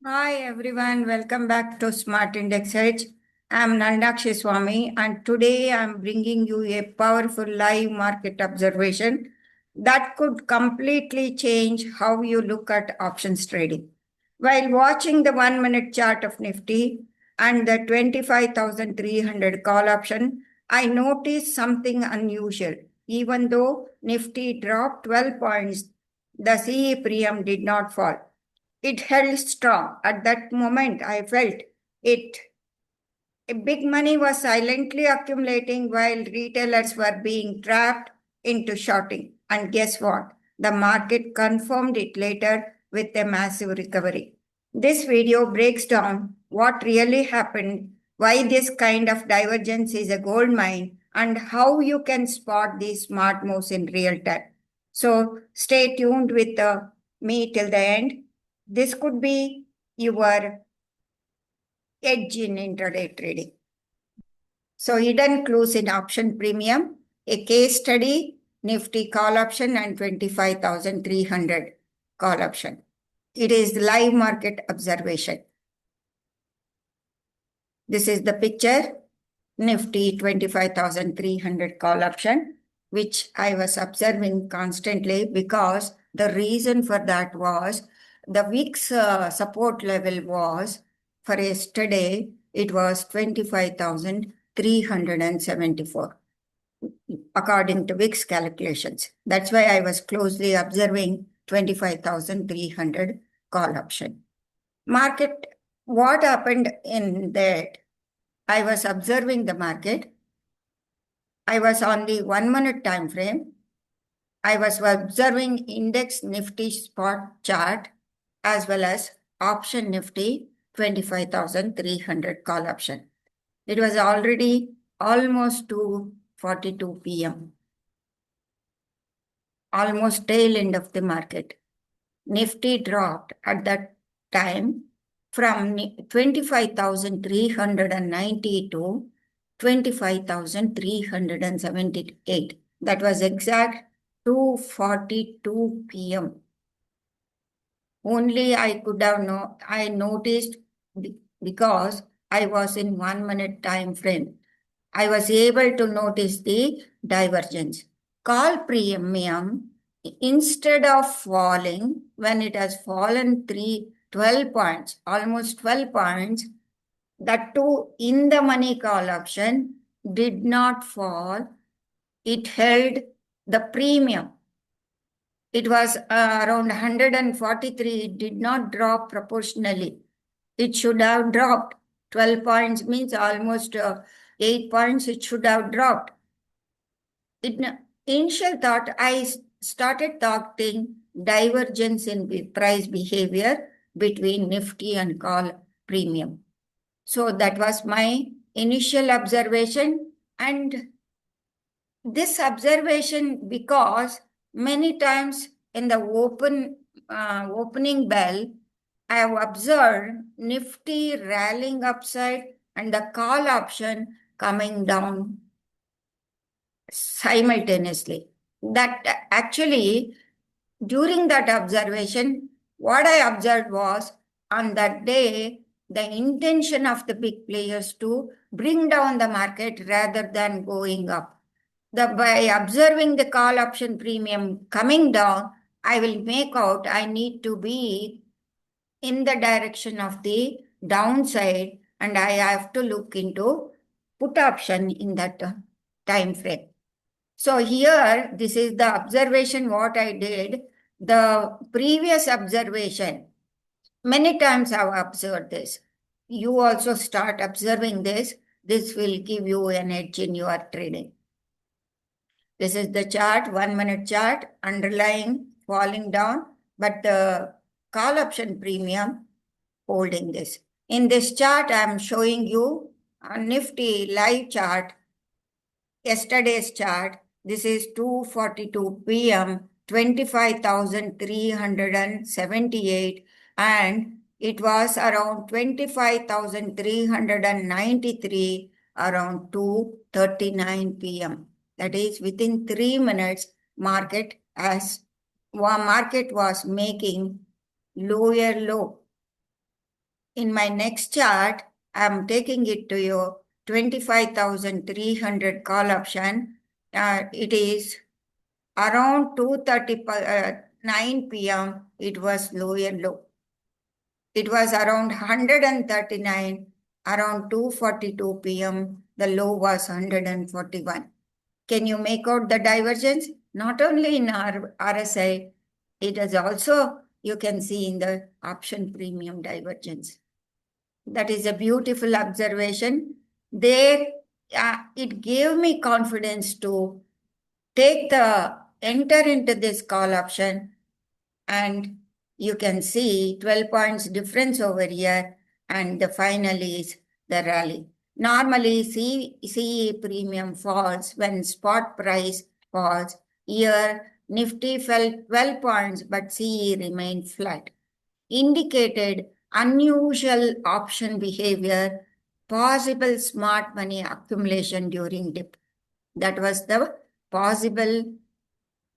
Hi everyone, welcome back to Smart Index Edge. I'm Nandakshi Swami and today I'm bringing you a powerful live market observation that could completely change how you look at options trading. While watching the 1 minute chart of Nifty and the 25,300 call option, I noticed something unusual. Even though Nifty dropped 12 points, the CE premium did not fall. It held strong. At that moment, I felt it. Big money was silently accumulating while retailers were being trapped into shorting. And guess what? The market confirmed it later with a massive recovery. This video breaks down what really happened, why this kind of divergence is a gold mine, and how you can spot these smart moves in real time. So stay tuned with me till the end. This could be your edge in intraday trading. So hidden clues in option premium, a case study, Nifty call option and 25,300 call option. It is live market observation. This is the picture, Nifty 25,300 call option, which I was observing constantly because the reason for that was the week's support level was for yesterday, it was 25,374 according to VIX calculations. That's why I was closely observing 25,300 call option. Market, what happened in that? I was observing the market. I was on the 1 minute time frame. I was observing index Nifty spot chart as well as option Nifty 25,300 call option. It was already almost 2:42 p.m. Almost tail end of the market. Nifty dropped at that time from 25,390 to 25,378. That was exact 2:42 p.m. Only I could have I noticed because I was in 1 minute time frame. I was able to notice the divergence. Call premium, instead of falling, when it has fallen 12 points, almost 12 points, that too in the money call option did not fall. It held the premium. It was around 143. It did not drop proportionally. It should have dropped. 12 points means almost 8 points. It should have dropped. In initial thought, I started talking divergence in price behavior between Nifty and call premium. So that was my initial observation. And this observation, because many times in the opening bell, I have observed Nifty rallying upside and the call option coming down simultaneously. That actually, during that observation, what I observed was on that day, the intention of the big players to bring down the market rather than going up. By observing the call option premium coming down, I will make out I need to be in the direction of the downside and I have to look into put option in that time frame. So here, this is the observation what I did. The previous observation, many times I've observed this. You also start observing this. This will give you an edge in your trading. This is the chart, 1 minute chart, underlying falling down, but the call option premium holding this. In this chart, I'm showing you a Nifty live chart, yesterday's chart. This is 2:42 p.m., 25,378, and it was around 25,393 around 2:39 p.m. That is within 3 minutes, market was making lower low. In my next chart, I'm taking it to you 25,300 call option. It is around 2:39 p.m. It was lower low. It was around 139, around 2:42 p.m. The low was 141. Can you make out the divergence? Not only in our RSI, it is also, you can see in the option premium divergence. That is a beautiful observation. There, it gave me confidence to enter into this call option, and you can see 12 points difference over here, and the final is the rally. Normally, CE premium falls when spot price falls. Here, Nifty fell 12 points, but CE remained flat. Indicated unusual option behavior, possible smart money accumulation during dip. That was the possible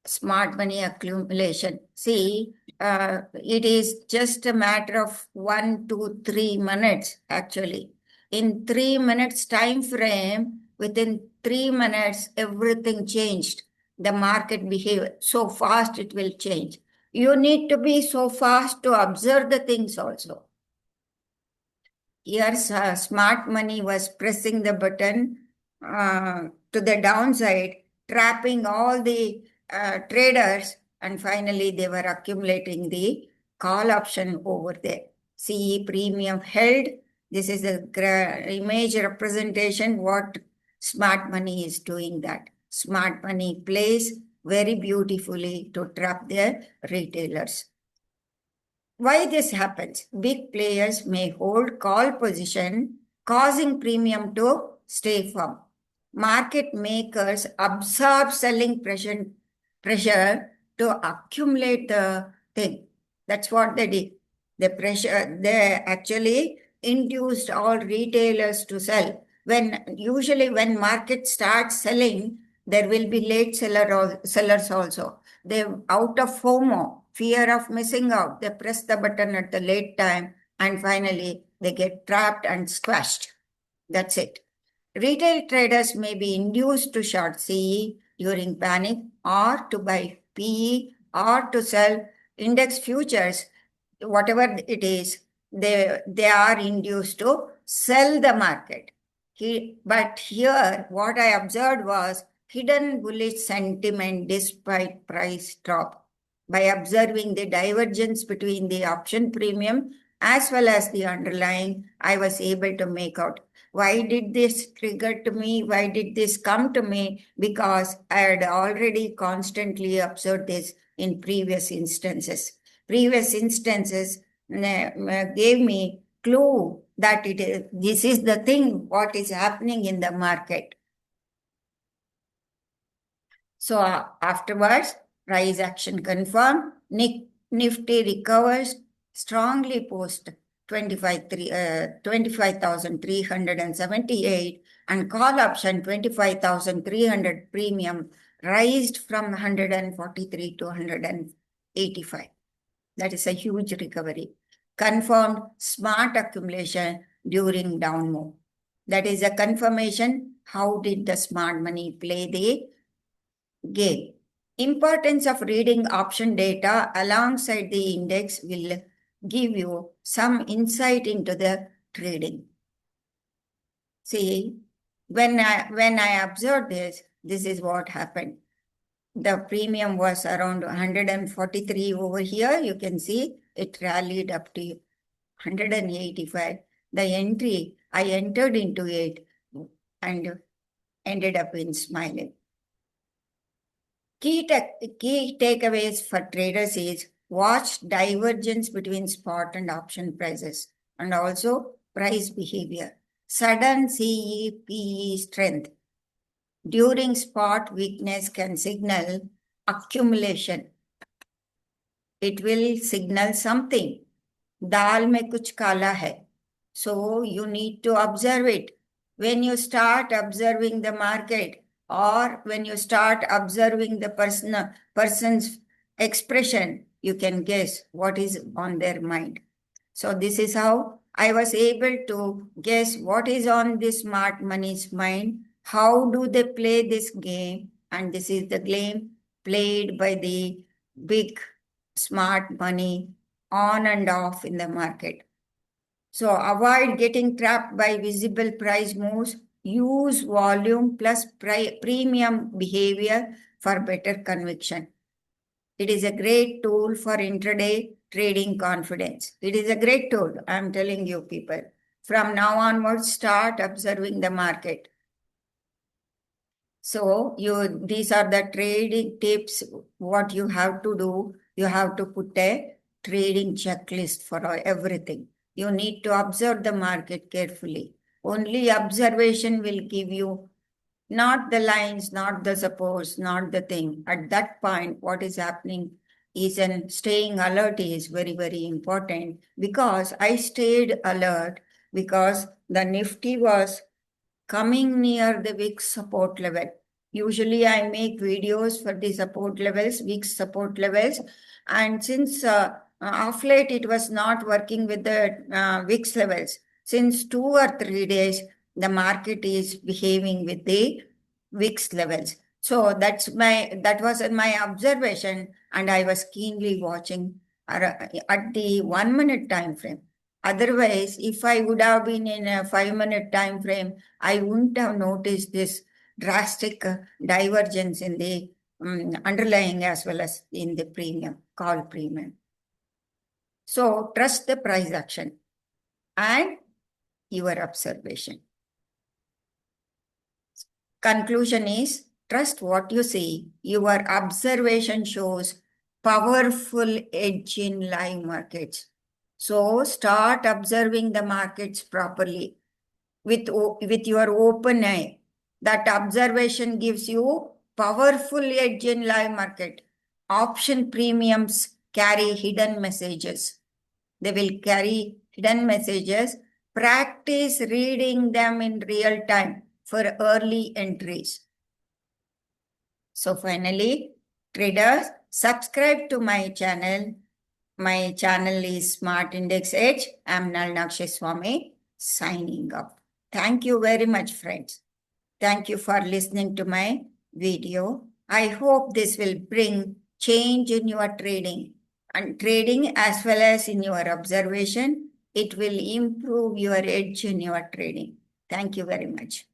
smart money accumulation. See, it is just a matter of 1 to 3 minutes actually. In 3 minutes time frame, within 3 minutes, everything changed. The market behavior so fast it will change. You need to be so fast to observe the things also. Here, smart money was pressing the button to the downside, trapping all the traders, and finally they were accumulating the call option over there. CE premium held. This is the image representation what smart money is doing that. Smart money plays very beautifully to trap the retailers. Why this happens? Big players may hold call position, causing premium to stay firm. Market makers absorb selling pressure to accumulate the thing. That's what they did. They actually induced all retailers to sell. Usually when market starts selling, there will be late sellers also. They out of FOMO, fear of missing out, they press the button at the late time, and finally they get trapped and squashed. That's it. Retail traders may be induced to short CE during panic, or to buy PE, or to sell index futures, whatever it is. They are induced to sell the market. But here, what I observed was hidden bullish sentiment despite price drop. By observing the divergence between the option premium as well as the underlying, I was able to make out why did this trigger to me? Why did this come to me? Because I had already constantly observed this in previous instances. Previous instances gave me clue that this is the thing what is happening in the market. So afterwards, price action confirmed, Nifty recovers strongly post 25,378 and call option 25,300 premium raised from 143 to 185. That is a huge recovery. Confirmed smart accumulation during down move. That is a confirmation. How did the smart money play the game? Importance of reading option data alongside the index will give you some insight into the trading. See, when I observed this is what happened. The premium was around 143 over here. You can see it rallied up to 185. The entry, I entered into it and ended up in smiling. Key takeaways for traders is watch divergence between spot and option prices and also price behavior. Sudden CE/PE strength during spot weakness can signal accumulation. It will signal something. Dal mein kuch kala hai. So you need to observe it. When you start observing the market, or when you start observing the person's expression, you can guess what is on their mind. So this is how I was able to guess what is on the smart money's mind. How do they play this game? And this is the game played by the big smart money on and off in the market. So avoid getting trapped by visible price moves. Use volume plus premium behavior for better conviction. It is a great tool for intraday trading confidence. It is a great tool, I'm telling you people. From now onwards, start observing the market. So these are the trading tips. What you have to do, you have to put a trading checklist for everything. You need to observe the market carefully. Only observation will give you not the lines, not the supports, not the thing. At that point, what is happening is staying alert is very, very important, because I stayed alert because the Nifty was coming near the VIX support level. Usually I make videos for the support levels, VIX support levels. And since of late it was not working with the VIX levels, since 2 or 3 days, the market is behaving with the VIX levels. So that was my observation, and I was keenly watching at the 1 minute time frame. Otherwise, if I would have been in a 5 minute time frame, I wouldn't have noticed this drastic divergence in the underlying as well as in the premium, call premium. So trust the price action and your observation. Conclusion is, trust what you see. Your observation shows powerful edge in live markets. So start observing the markets properly with your open eye. That observation gives you powerful edge in live market. Option premiums carry hidden messages. They will carry hidden messages. Practice reading them in real time for early entries. So finally, traders, subscribe to my channel. My channel is Smart Index Edge. I'm Nalnakshi Swami, signing off. Thank you very much, friends. Thank you for listening to my video. I hope this will bring change in your trading as well as in your observation. It will improve your edge in your trading. Thank you very much.